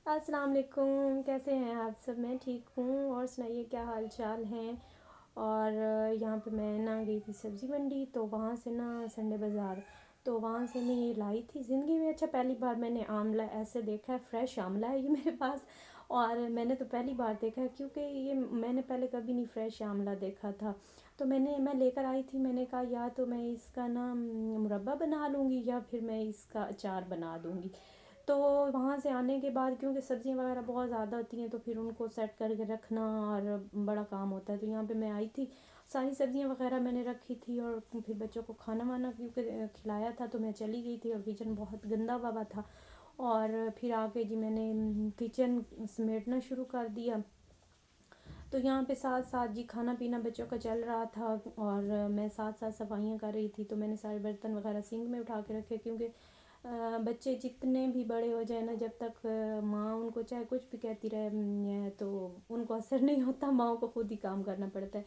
अस्सलाम वालेकुम, कैसे हैं आप सब? मैं ठीक हूँ। और सुनाइए, क्या हाल चाल हैं? और यहाँ पे मैं ना गई थी सब्ज़ी मंडी, तो वहाँ से ना संडे बाज़ार, तो वहाँ से मैं ये लाई थी ज़िंदगी में। अच्छा, पहली बार मैंने आंवला ऐसे देखा है, फ्रेश आंवला है ये मेरे पास। और मैंने तो पहली बार देखा है, क्योंकि ये मैंने पहले कभी नहीं फ्रेश आंवला देखा था। तो मैं लेकर आई थी। मैंने कहा या तो मैं इसका ना मुरब्बा बना लूँगी, या फिर मैं इसका अचार बना दूँगी। तो वहाँ से आने के बाद, क्योंकि सब्ज़ियाँ वगैरह बहुत ज़्यादा होती हैं, तो फिर उनको सेट करके रखना और बड़ा काम होता है। तो यहाँ पे मैं आई थी, सारी सब्ज़ियाँ वगैरह मैंने रखी थी, और फिर बच्चों को खाना वाना क्योंकि खिलाया था, तो मैं चली गई थी और किचन बहुत गंदा हुआ था। और फिर आके जी मैंने किचन समेटना शुरू कर दिया। तो यहाँ पे साथ साथ जी खाना पीना बच्चों का चल रहा था, और मैं साथ साथ सफाइयाँ कर रही थी। तो मैंने सारे बर्तन वगैरह सिंक में उठा के रखे, क्योंकि बच्चे जितने भी बड़े हो जाए ना, जब तक माँ उनको चाहे कुछ भी कहती रहे, तो उनको असर नहीं होता। माँ को खुद ही काम करना पड़ता है।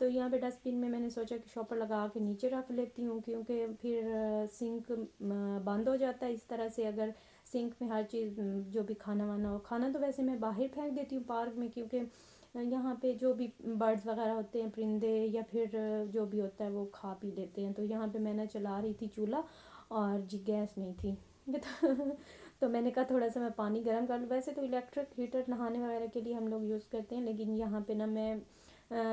तो यहाँ पे डस्टबिन में मैंने सोचा कि शॉपर लगा के नीचे रख लेती हूँ, क्योंकि फिर सिंक बंद हो जाता है इस तरह से। अगर सिंक में हर चीज़ जो भी खाना वाना हो, खाना तो वैसे मैं बाहर फेंक देती हूँ पार्क में, क्योंकि यहाँ पे जो भी बर्ड्स वगैरह होते हैं, परिंदे या फिर जो भी होता है, वो खा पी लेते हैं। तो यहाँ पे मैंने चला रही थी चूल्हा, और जी गैस नहीं थी। तो मैंने कहा थोड़ा सा मैं पानी गर्म कर लूँ। वैसे तो इलेक्ट्रिक हीटर नहाने वगैरह के लिए हम लोग यूज़ करते हैं, लेकिन यहाँ पे ना मैं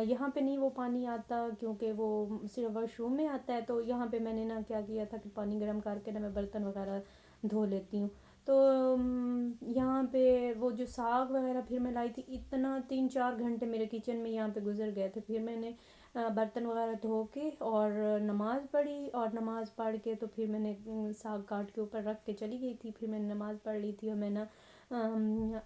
यहाँ पे नहीं वो पानी आता, क्योंकि वो सिर्फ वॉशरूम में आता है। तो यहाँ पे मैंने ना क्या किया था कि पानी गर्म करके ना मैं बर्तन वगैरह धो लेती हूँ। तो यहाँ पे वो जो साग वगैरह फिर मैं लाई थी, इतना 3-4 घंटे मेरे किचन में यहाँ पे गुजर गए थे। फिर मैंने बर्तन वगैरह धो के और नमाज़ पढ़ी, और नमाज़ पढ़ के तो फिर मैंने साग काट के ऊपर रख के चली गई थी। फिर मैंने नमाज़ पढ़ ली थी, और मैं ना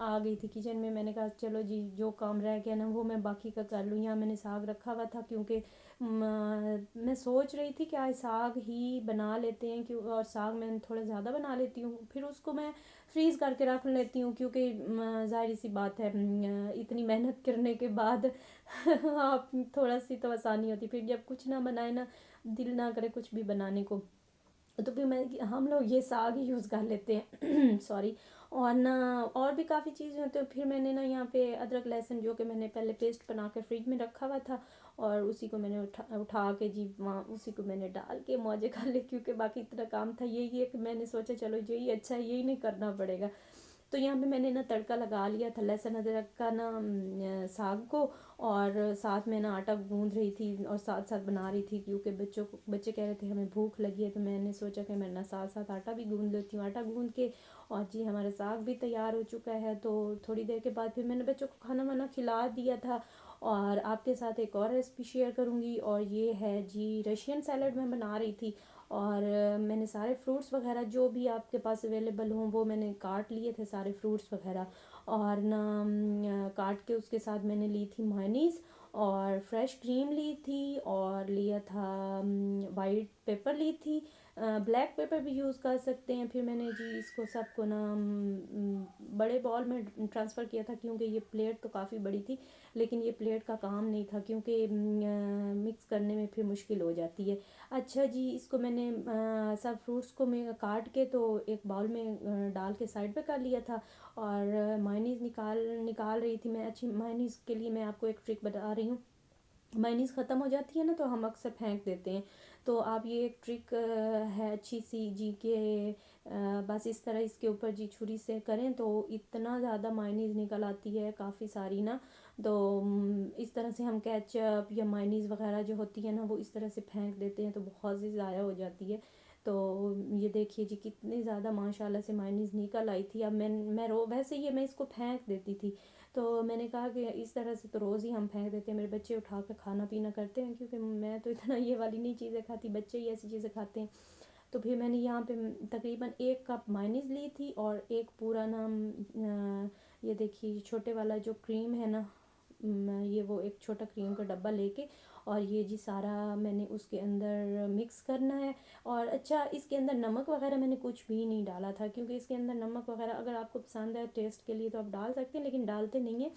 आ गई थी किचन में। मैंने कहा चलो जी, जो काम रह गया ना वो मैं बाकी का कर लूँ। यहाँ मैंने साग रखा हुआ था, क्योंकि मैं सोच रही थी कि आज साग ही बना लेते हैं, क्यों, और साग मैं थोड़ा ज़्यादा बना लेती हूँ, फिर उसको मैं फ्रीज़ करके रख लेती हूँ, क्योंकि ज़ाहिर सी बात है, इतनी मेहनत करने के बाद आप थोड़ा सी तो आसानी होती, फिर जब कुछ ना बनाए ना, दिल ना करे कुछ भी बनाने को, तो फिर मैं हम लोग ये साग ही यूज़ कर लेते हैं। सॉरी। और ना और भी काफ़ी चीज़ें होती हैं। फिर मैंने ना यहाँ पे अदरक लहसुन जो कि मैंने पहले पेस्ट बना के फ्रिज में रखा हुआ था, और उसी को मैंने उठा के जी वहाँ उसी को मैंने डाल के मौजे कर ले, क्योंकि बाकी इतना काम था। यही है कि मैंने सोचा चलो यही अच्छा है, यही नहीं करना पड़ेगा। तो यहाँ पे मैंने ना तड़का लगा लिया था लहसुन अदरक का ना साग को, और साथ में ना आटा गूंद रही थी और साथ साथ बना रही थी, क्योंकि बच्चे कह रहे थे हमें भूख लगी है। तो मैंने सोचा कि मैं ना साथ साथ आटा भी गूंद लेती हूँ। आटा गूंद के और जी हमारा साग भी तैयार हो चुका है। तो थोड़ी देर के बाद फिर मैंने बच्चों को खाना वाना खिला दिया था। और आपके साथ एक और रेसिपी शेयर करूँगी, और ये है जी रशियन सैलड मैं बना रही थी। और मैंने सारे फ्रूट्स वगैरह जो भी आपके पास अवेलेबल हों वो मैंने काट लिए थे, सारे फ्रूट्स वगैरह। और ना काट के उसके साथ मैंने ली थी मेयोनीज़, और फ्रेश क्रीम ली थी, और लिया था वाइट पेपर ली थी, ब्लैक पेपर भी यूज़ कर सकते हैं। फिर मैंने जी इसको सबको ना बड़े बॉल में ट्रांसफ़र किया था, क्योंकि ये प्लेट तो काफ़ी बड़ी थी, लेकिन ये प्लेट का काम नहीं था, क्योंकि मिक्स करने में फिर मुश्किल हो जाती है। अच्छा जी, इसको मैंने सब फ्रूट्स को मैं काट के तो एक बाउल में डाल के साइड पे कर लिया था। और मायनीज़ निकाल निकाल रही थी मैं। अच्छी मायनीज़ के लिए मैं आपको एक ट्रिक बता रही हूँ। मायनीज़ ख़त्म हो जाती है ना, तो हम अक्सर फेंक देते हैं। तो आप ये एक ट्रिक है अच्छी सी जी के बस इस तरह इसके ऊपर जी छुरी से करें, तो इतना ज़्यादा मायनीज़ निकल आती है, काफ़ी सारी ना। तो इस तरह से हम केचप या मायनीज़ वगैरह जो होती है ना, वो इस तरह से फेंक देते हैं, तो बहुत सी ज़ाया हो जाती है। तो ये देखिए जी कितनी ज़्यादा माशाल्लाह से मायनीज़ निकल आई थी। अब मैं वैसे ये मैं इसको फेंक देती थी। तो मैंने कहा कि इस तरह से तो रोज़ ही हम फेंक देते हैं, मेरे बच्चे उठा कर खाना पीना करते हैं, क्योंकि मैं तो इतना ये वाली नहीं चीज़ें खाती, बच्चे ही ऐसी चीज़ें खाते हैं। तो फिर मैंने यहाँ पे तकरीबन 1 कप मायनीज़ ली थी, और एक पूरा ना ये देखिए छोटे वाला जो क्रीम है ना, ये वो एक छोटा क्रीम का डब्बा लेके, और ये जी सारा मैंने उसके अंदर मिक्स करना है। और अच्छा, इसके अंदर नमक वगैरह मैंने कुछ भी नहीं डाला था, क्योंकि इसके अंदर नमक वगैरह अगर आपको पसंद है टेस्ट के लिए तो आप डाल सकते हैं, लेकिन डालते नहीं हैं।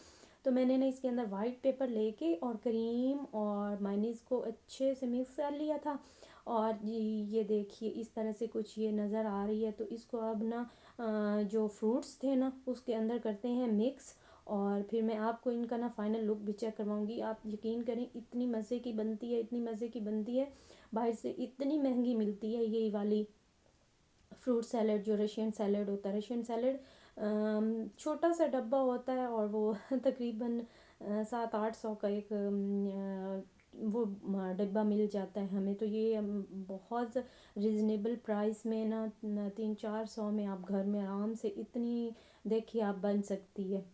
तो मैंने ना इसके अंदर वाइट पेपर लेके और क्रीम और मायनीज़ को अच्छे से मिक्स कर लिया था। और ये देखिए इस तरह से कुछ ये नज़र आ रही है। तो इसको अब ना जो फ्रूट्स थे ना उसके अंदर करते हैं मिक्स, और फिर मैं आपको इनका ना फाइनल लुक भी चेक करवाऊंगी। आप यकीन करें इतनी मज़े की बनती है, इतनी मज़े की बनती है, बाहर से इतनी महंगी मिलती है ये वाली फ्रूट सैलड। जो रशियन सैलड होता है, रशियन सैलड छोटा सा डब्बा होता है और वो तकरीबन 700-800 का एक वो डब्बा मिल जाता है हमें। तो ये बहुत रिजनेबल प्राइस में ना 300-400 में आप घर में आराम से इतनी देखिए आप बन सकती है।